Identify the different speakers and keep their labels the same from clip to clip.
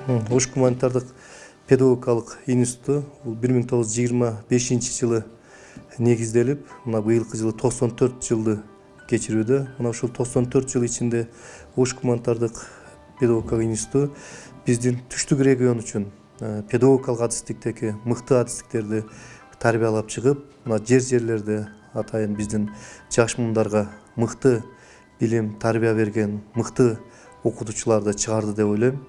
Speaker 1: Ош гуманитардык педагогикалык институту бул 1925 жылы негизделип, мына быйылкы жылы 94 жылды кечирүүдө. Мына ушул 94 жыл ичинде Ош гуманитардык педагогикалык институту биздин түштүк регион үчүн педагогикалык адистиктеги мыкты адистиктерди тарбиялап чыгып, мына жерлерде атайын биздин жаш муундарга мыкты билим, тарбия берген мыкты окутуучуларды чыгарды деп ойлойм.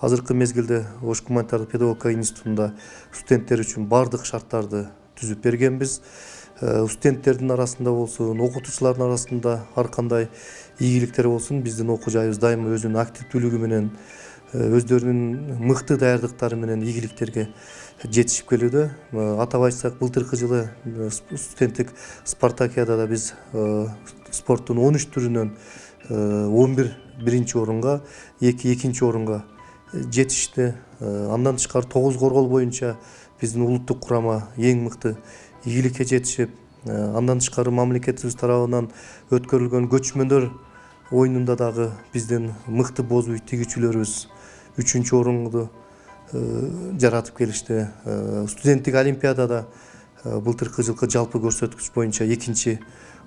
Speaker 1: Азыркы мезгилде Ош гуманитардык педагогика институтунда студенттер үчүн бардык шарттарды түзүп бергенбиз. Студенттердин арасында болсун, окутуучулардын арасында ар кандай ийгиликтер болсун, биздин окуу жайыбыз дайыма өзүнүн активдүүлүгү менен, өздөрүнүн мыкты даярдыктары менен ийгиликтерге жетишип келүүдө. Атап айтсак, былтыркы жылы студенттик спартакиадада биз спорттун 13 түрүнөн 11 биринчи орунга, 2 экинчи орунга жетишти. Андан тышкары 9 коргол боюнча биздин улуттук курама эң мыкты ийгиликке жетишип, андан тышкары мамлекетибиз тарабынан өткөрүлгөн көчмөндөр оюнунда дагы биздин мыкты боз үй тигүүчүлөрүбүз 3-чү орунду жаратып келишти. Студенттик олимпиадада былтыркы жылкы жалпы көрсөткүч боюнча 2-чи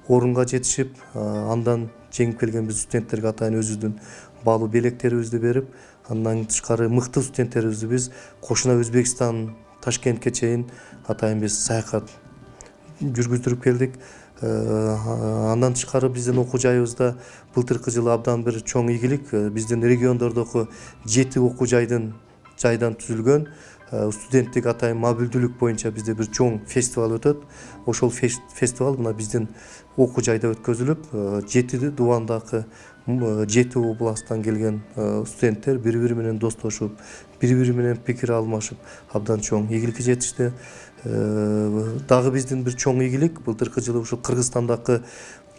Speaker 1: орунга жетишип, андан жеңип келген биз студенттерге атайын өзүбүздүн баалуу белектерибизди берип, андан тышкары мыкты студенттерибизди биз кошуна Өзбекстан, Ташкентке чейин атайын биз саякат жүргүздүрүп келдик. Андан тышкары биздин окуу жайыбызда былтыркы жылы абдан бир чоң ийгилик, биздин региондордогу 7 окуу жайдан түзүлгөн студенттик атайын мобилдүүлүк боюнча бизде бир чоң фестиваль өтөт. Ошол фестиваль мына биздин окуу жайда өткөзүлүп, 7 дубандагы 7 областтан келген студенттер бири-бири менен достошуп, бири-бири менен пикир алмашып, абдан чоң ийгиликке жетишти. Дагы биздин бир чоң ийгилик былтыркы жылы ушул Кыргызстандагы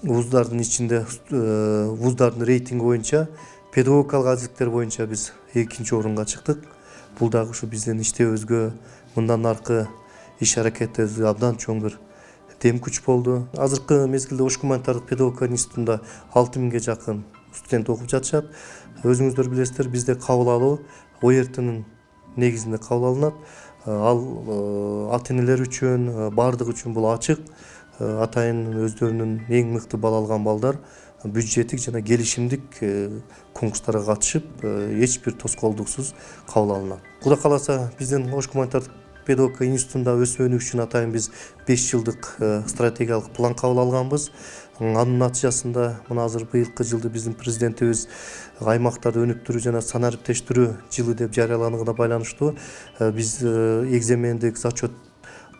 Speaker 1: вуздардын ичинде вуздардын рейтинги боюнча педагогикалык адистиктер боюнча биз 2-чи орунга чыктык. Бул дагы ушу биздин иштебибизге, мындан аркы иш аракетибизге абдан чоң бир дем күч болду. Азыркы мезгилде Ош гуманитардык педагогика институтунда 6000ге жакын студент окуп жатышат. Өзүңүздөр билесиздер, бизде кабыл алуу ОРТнын негизинде кабыл алынат. Ал ата-энелер үчүн, бардык үчүн бул ачык. Атайын өздөрүнүн эң мыкты бала алган балдар бюджеттик жана келишимдик конкурстарга катышып, эч бир тоскоолдуксуз кабыл алынат. Кудай кааласа, биздин Ош гуманитардык педагогика институтунда өсүү үчүн атайын биз 5 жылдык стратегиялык план кабыл алганбыз. Анын натыйжасында мына азыр быйылкы жылды биздин президентибиз аймактарды өнүктүрүү жана санариптештирүү жылы деп жарыялаганына байланыштуу биз экзамендик зачет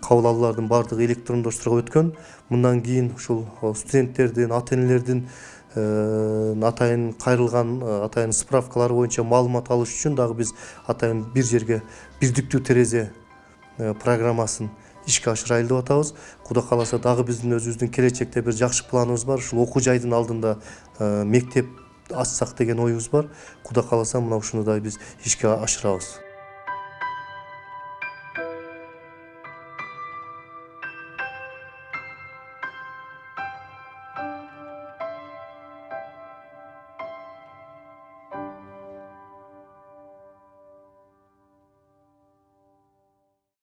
Speaker 1: кабыл алуулардын бардыгы электрондоштурууга өткөн. Мындан кийин ушул студенттердин, ата-энелердин атайын кайрылган атайын справкалары боюнча маалымат алыш үчүн дагы биз атайын бир жерге бирдиктүү терезе программасын ишке ашырайлы деп атабыз. Кудай кааласа, дагы биздин өзүбүздүн келечекте бир жакшы планыбыз бар. Ушул окуу жайдын алдында мектеп ачсак деген оюбуз бар. Кудай кааласа, мына ушуну да биз ишке ашырабыз.